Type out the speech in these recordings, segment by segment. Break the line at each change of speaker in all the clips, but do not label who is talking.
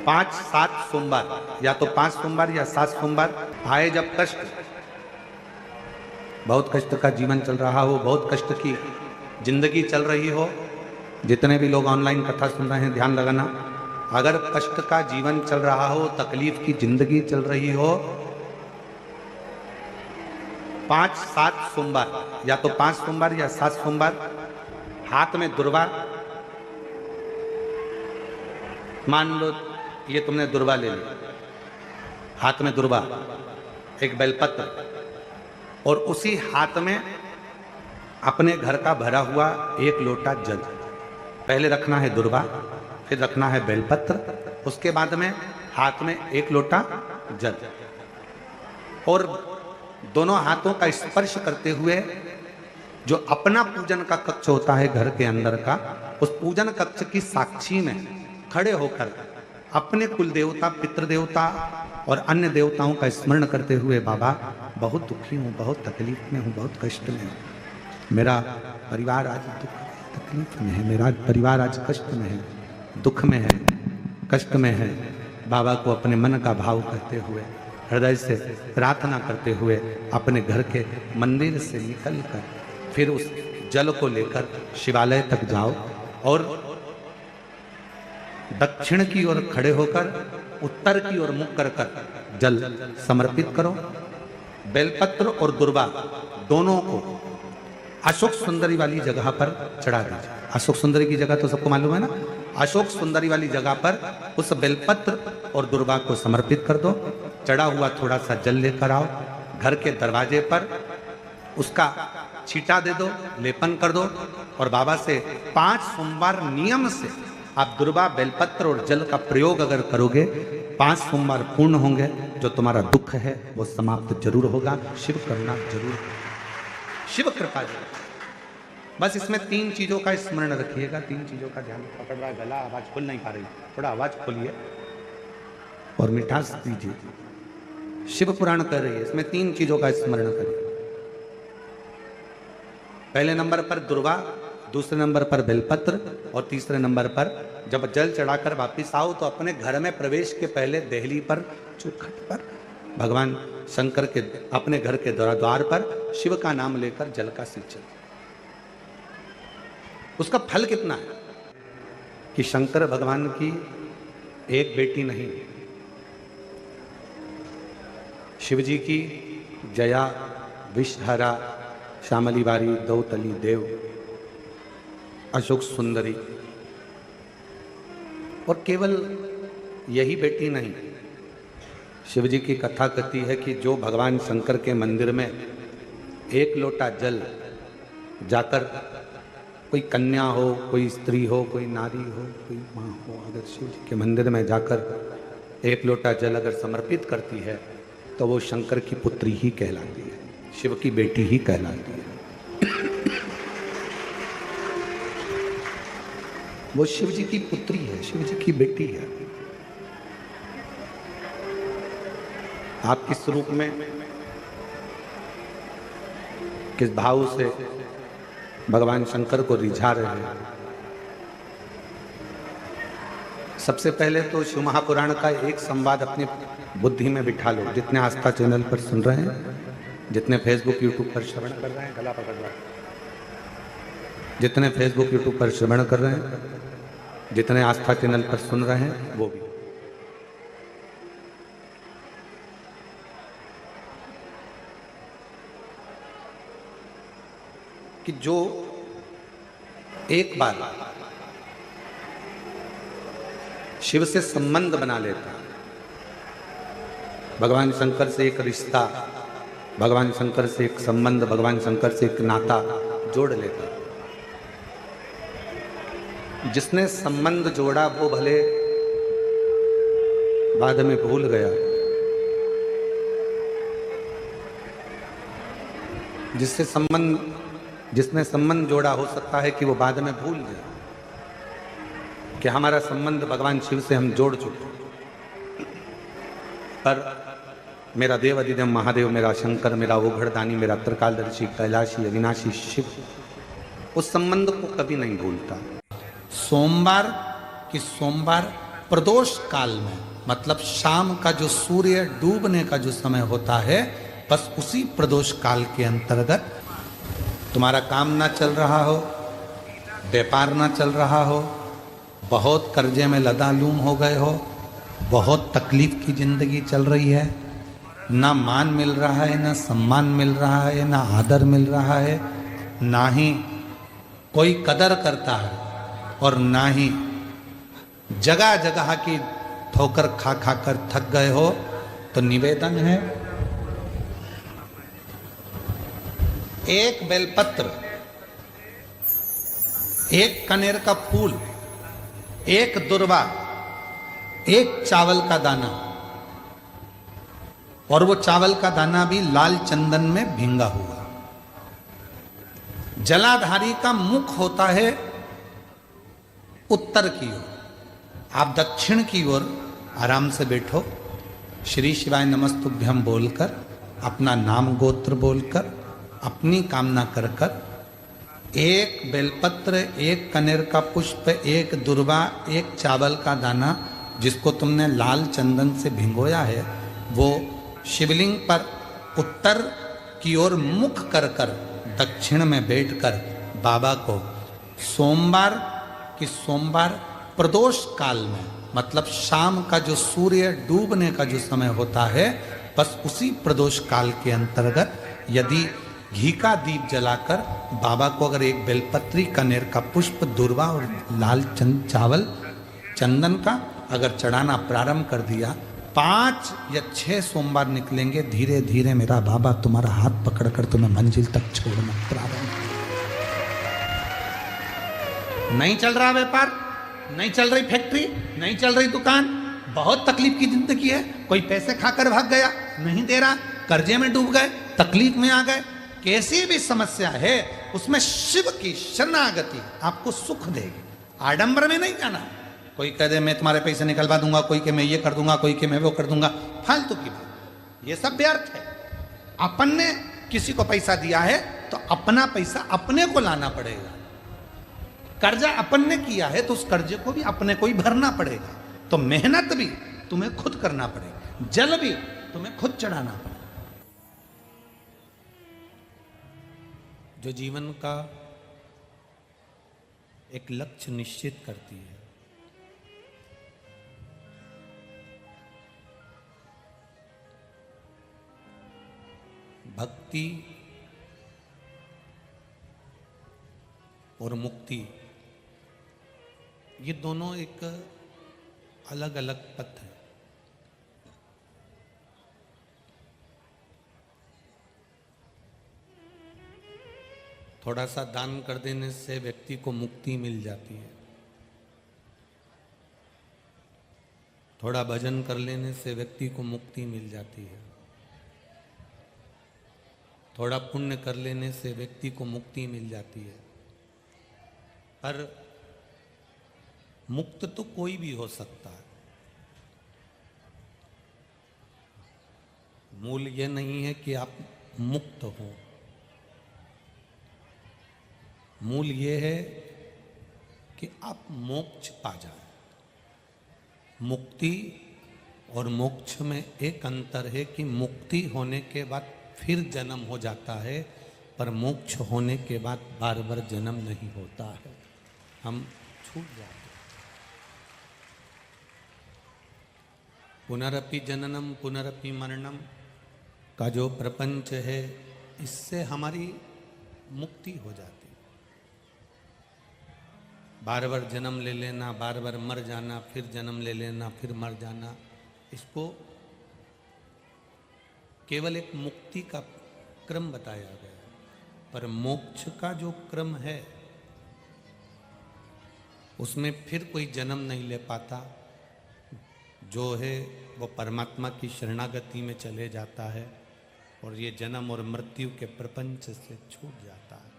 5 7 सोमवार, या तो 5 सोमवार या 7 सोमवार आए जब कष्ट, बहुत कष्ट का जीवन चल रहा हो, बहुत कष्ट की जिंदगी चल रही हो, जितने भी लोग ऑनलाइन कथा सुन रहे हैं ध्यान लगाना, अगर कष्ट का जीवन चल रहा हो, तकलीफ की जिंदगी चल रही हो, 5 7 सोमवार, या तो 5 सोमवार या 7 सोमवार हाथ में दुर्वा, मान लो ये तुमने दुर्वा ले ली, हाथ में दुर्वा, एक बेलपत्र, और उसी हाथ में अपने घर का भरा हुआ 1 लोटा जल, पहले रखना है दुर्वा, फिर रखना है बेलपत्र, उसके बाद में हाथ में 1 लोटा जल, और दोनों हाथों का स्पर्श करते हुए जो अपना पूजन का कक्ष होता है घर के अंदर का, उस पूजन कक्ष की साक्षी में खड़े होकर अपने कुल देवता, पितृ देवता और अन्य देवताओं का स्मरण करते हुए, बाबा बहुत दुखी हूँ, बहुत तकलीफ में हूँ, बहुत कष्ट में हूँ, मेरा परिवार आज तकलीफ में है, मेरा परिवार आज कष्ट में है, दुख में है, कष्ट में है। बाबा को अपने मन का भाव कहते हुए, हृदय से प्रार्थना करते हुए अपने घर के मंदिर से निकलकर फिर उस जल को लेकर शिवालय तक जाओ और दक्षिण की ओर खड़े होकर उत्तर की ओर मुख कर जल समर्पित करो। बेलपत्र और दुर्वा दोनों को अशोक सुंदरी वाली जगह पर चढ़ा दीजिए। अशोक सुंदरी की जगह तो सबको मालूम है ना, अशोक सुंदरी वाली जगह पर उस बेलपत्र और दुर्वा को समर्पित कर दो। चढ़ा हुआ थोड़ा सा जल लेकर आओ, घर के दरवाजे पर उसका छींटा दे दो, लेपन कर दो, और बाबा से 5 सोमवार नियम से आप दुर्वा, बेलपत्र और जल का प्रयोग अगर करोगे, 5 सोमवार पूर्ण होंगे, जो तुम्हारा दुख है वो समाप्त जरूर होगा, शिव करुणा जरूर, शिव कृपा जरूर। बस इसमें 3 चीजों का स्मरण रखिएगा, 3 चीजों का ध्यान। पकड़ रहा है गला, आवाज खुल नहीं पा रही, थोड़ा आवाज खोलिए और मिठास दीजिए। शिव पुराण कर रही है, इसमें 3 चीजों का स्मरण करिए। पहले नंबर पर दुर्वा, दूसरे नंबर पर बेलपत्र, और तीसरे नंबर पर जब जल चढ़ाकर वापिस आओ तो अपने घर में प्रवेश के पहले देहली पर, चौखट पर, भगवान शंकर के अपने घर के द्वार पर शिव का नाम लेकर जल का सिंचन। उसका फल कितना है कि शंकर भगवान की एक बेटी नहीं, शिवजी की जया, विषहरा, श्यामली बारी, दौतली देव, अशोक सुंदरी, और केवल यही बेटी नहीं, शिवजी की कथा कहती है कि जो भगवान शंकर के मंदिर में 1 लोटा जल जाकर, कोई कन्या हो, कोई स्त्री हो, कोई नारी हो, कोई माँ हो, अगर शिव जी के मंदिर में जाकर 1 लोटा जल अगर समर्पित करती है तो वो शंकर की पुत्री ही कहलाती है, शिव की बेटी ही कहलाती है। वो शिव जी की पुत्री है, शिव जी की बेटी है। आप किस रूप में, किस भाव से भगवान शंकर को रिझा रहे हैं? सबसे पहले तो शिव महापुराण का एक संवाद अपनी बुद्धि में बिठा लो। जितने आस्था चैनल पर सुन रहे हैं, जितने फेसबुक यूट्यूब पर श्रवण कर रहे हैं, गला पकड़ रहा है, जितने फेसबुक यूट्यूब पर श्रवण कर रहे हैं, जितने आस्था चैनल पर सुन रहे हैं, वो भी कि जो एक बार शिव से संबंध बना लेता, भगवान शंकर से एक रिश्ता, भगवान शंकर से एक संबंध, भगवान शंकर से एक नाता जोड़ लेता, जिसने संबंध जोड़ा वो भले बाद में भूल गया, जिसने संबंध जोड़ा हो सकता है कि वो बाद में भूल जाए कि हमारा संबंध भगवान शिव से हम जोड़ चुके। पर मेरा देव अधिदेव महादेव, मेरा शंकर, मेरा ओघड़दानी, मेरा त्रिकालदर्शी, कैलाशी, अविनाशी शिव उस संबंध को कभी नहीं भूलता। सोमवार की सोमवार प्रदोष काल में, मतलब शाम का जो सूर्य डूबने का जो समय होता है, बस उसी प्रदोष काल के अंतर्गत तुम्हारा काम ना चल रहा हो, व्यापार ना चल रहा हो, बहुत कर्जे में लदालूम हो गए हो, बहुत तकलीफ की जिंदगी चल रही है, ना मान मिल रहा है, ना सम्मान मिल रहा है, ना आदर मिल रहा है, ना ही कोई कदर करता है, और ना ही जगह जगह की ठोकर खा खा कर थक गए हो, तो निवेदन है एक बेलपत्र, एक कनेर का फूल, एक दुर्वा, एक चावल का दाना, और वो चावल का दाना भी लाल चंदन में भींगा हुआ। जलाधारी का मुख होता है उत्तर की ओर, आप दक्षिण की ओर आराम से बैठो, श्री शिवाय नमस्तुभ्यम बोलकर, अपना नाम गोत्र बोलकर, अपनी कामना कर कर, एक बेलपत्र, एक कनेर का पुष्प, एक दुर्वा, एक चावल का दाना जिसको तुमने लाल चंदन से भिगोया है, वो शिवलिंग पर उत्तर की ओर मुख कर कर दक्षिण में बैठकर बाबा को सोमवार की सोमवार प्रदोष काल में, मतलब शाम का जो सूर्य डूबने का जो समय होता है, बस उसी प्रदोष काल के अंतर्गत यदि घी का दीप जलाकर बाबा को अगर एक बेलपत्री, कनेर का पुष्प, दुर्वा और लाल चावल चंदन का अगर चढ़ाना प्रारंभ कर दिया, 5 या 6 सोमवार निकलेंगे, धीरे धीरे मेरा बाबा तुम्हारा हाथ पकड़कर तुम्हें मंजिल तक छोड़ना प्रारंभ। नहीं चल रहा व्यापार, नहीं चल रही फैक्ट्री, नहीं चल रही दुकान, बहुत तकलीफ की जिंदगी है, कोई पैसे खाकर भाग गया, नहीं दे रहा, कर्जे में डूब गए, तकलीफ में आ गए, कैसी भी समस्या है उसमें शिव की शरणागति आपको सुख देगी। आडंबर में नहीं जाना, कोई कह दे मैं तुम्हारे पैसे निकलवा दूंगा, कोई के मैं ये कर दूंगा, कोई के मैं वो कर दूंगा, फालतू की बात, ये सब व्यर्थ है। अपन ने किसी को पैसा दिया है तो अपना पैसा अपने को लाना पड़ेगा, कर्जा अपन ने किया है तो उस कर्जे को भी अपने को ही भरना पड़ेगा, तो मेहनत भी तुम्हें खुद करना पड़ेगा, जल भी तुम्हें खुद चढ़ाना पड़ेगा। जो जीवन का एक लक्ष्य निश्चित करती है, भक्ति और मुक्ति, ये दोनों एक अलग अलग पथ है। थोड़ा सा दान कर देने से व्यक्ति को मुक्ति मिल जाती है, थोड़ा भजन कर लेने से व्यक्ति को मुक्ति मिल जाती है, थोड़ा पुण्य कर लेने से व्यक्ति को मुक्ति मिल जाती है। पर मुक्त तो कोई भी हो सकता है। मूल ये नहीं है कि आप मुक्त हो, मूल ये है कि आप मोक्ष पा जाए। मुक्ति और मोक्ष में एक अंतर है कि मुक्ति होने के बाद फिर जन्म हो जाता है, पर मोक्ष होने के बाद बार बार जन्म नहीं होता है, हम छूट जाते हैं। पुनरपि जननम पुनरपि मरणम का जो प्रपंच है, इससे हमारी मुक्ति हो जाती है। बार बार जन्म ले लेना, बार बार मर जाना, फिर जन्म ले लेना, फिर मर जाना, इसको केवल एक मुक्ति का क्रम बताया गया है, पर मोक्ष का जो क्रम है उसमें फिर कोई जन्म नहीं ले पाता, जो है वो परमात्मा की शरणागति में चले जाता है और ये जन्म और मृत्यु के प्रपंच से छूट जाता है।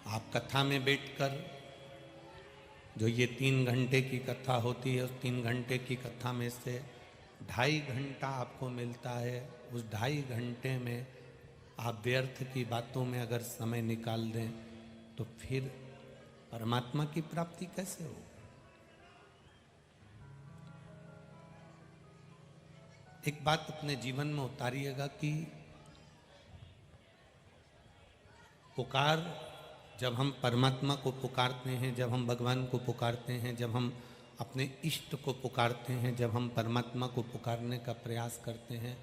आप कथा में बैठकर जो ये 3 घंटे की कथा होती है, उस 3 घंटे की कथा में से 2.5 घंटा आपको मिलता है। उस 2.5 घंटे में आप व्यर्थ की बातों में अगर समय निकाल दें तो फिर परमात्मा की प्राप्ति कैसे हो? एक बात अपने जीवन में उतारिएगा कि पुकार, जब हम परमात्मा को पुकारते हैं, जब हम भगवान को पुकारते हैं, जब हम अपने इष्ट को पुकारते हैं, जब हम परमात्मा को पुकारने का प्रयास करते हैं,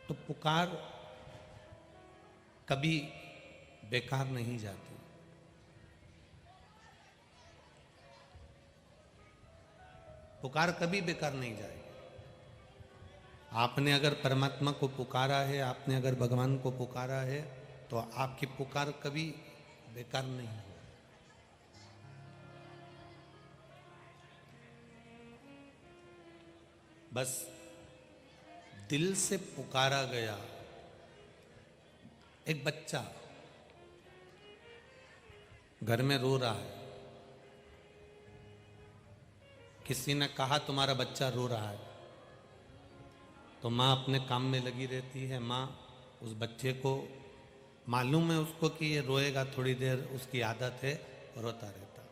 तो पुकार कभी बेकार नहीं जाती। पुकार कभी बेकार नहीं जाएगी। आपने अगर परमात्मा को पुकारा है, आपने अगर भगवान को पुकारा है, तो आपकी पुकार कभी बेकार नहीं हो। बस दिल से पुकारा गया। एक बच्चा घर में रो रहा है, किसी ने कहा तुम्हारा बच्चा रो रहा है, तो माँ अपने काम में लगी रहती है। माँ उस बच्चे को, मालूम है उसको कि ये रोएगा थोड़ी देर, उसकी आदत है, रोता रहता।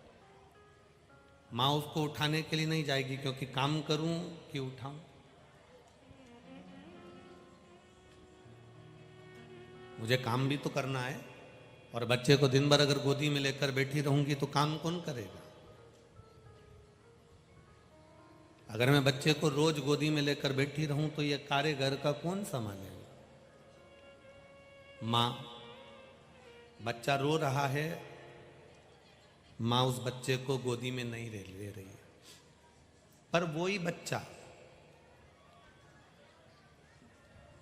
माँ उसको उठाने के लिए नहीं जाएगी, क्योंकि काम करूं कि उठाऊं। मुझे काम भी तो करना है, और बच्चे को दिन भर अगर गोदी में लेकर बैठी रहूंगी तो काम कौन करेगा? अगर मैं बच्चे को रोज गोदी में लेकर बैठी रहूं तो ये कार्य घर का कौन संभालेगा? माँ, बच्चा रो रहा है, माँ उस बच्चे को गोदी में नहीं ले रही है, पर वही बच्चा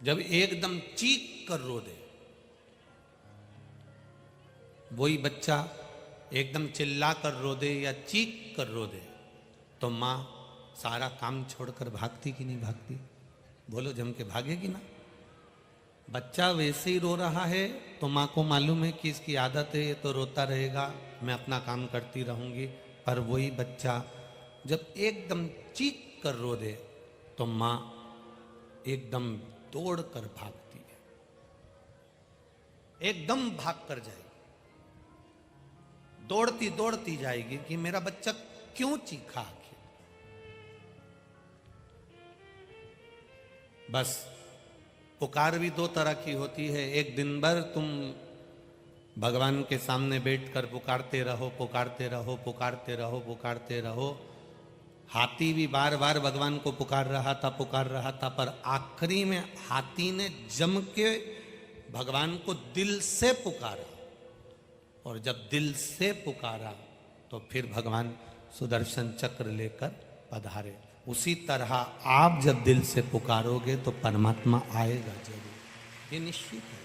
जब एकदम चीख कर रो दे, वही बच्चा एकदम चिल्ला कर रो दे या चीख कर रो दे, तो माँ सारा काम छोड़कर भागती कि नहीं भागती? बोलो, जम के भागेगी ना। बच्चा वैसे ही रो रहा है तो माँ को मालूम है कि इसकी आदत है, ये तो रोता रहेगा, मैं अपना काम करती रहूंगी। पर वही बच्चा जब एकदम चीख कर रो दे तो माँ एकदम दौड़ कर भागती है, एकदम भाग कर जाएगी, दौड़ती दौड़ती जाएगी कि मेरा बच्चा क्यों चीखा आखिर। बस पुकार भी दो तरह की होती है। एक दिन भर तुम भगवान के सामने बैठकर पुकारते रहो, पुकारते रहो, पुकारते रहो, पुकारते रहो। हाथी भी बार बार भगवान को पुकार रहा था, पुकार रहा था, पर आखिरी में हाथी ने जम के भगवान को दिल से पुकारा, और जब दिल से पुकारा तो फिर भगवान सुदर्शन चक्र लेकर पधारे। उसी तरह आप जब दिल से पुकारोगे तो परमात्मा आएगा जरूर, ये निश्चित है।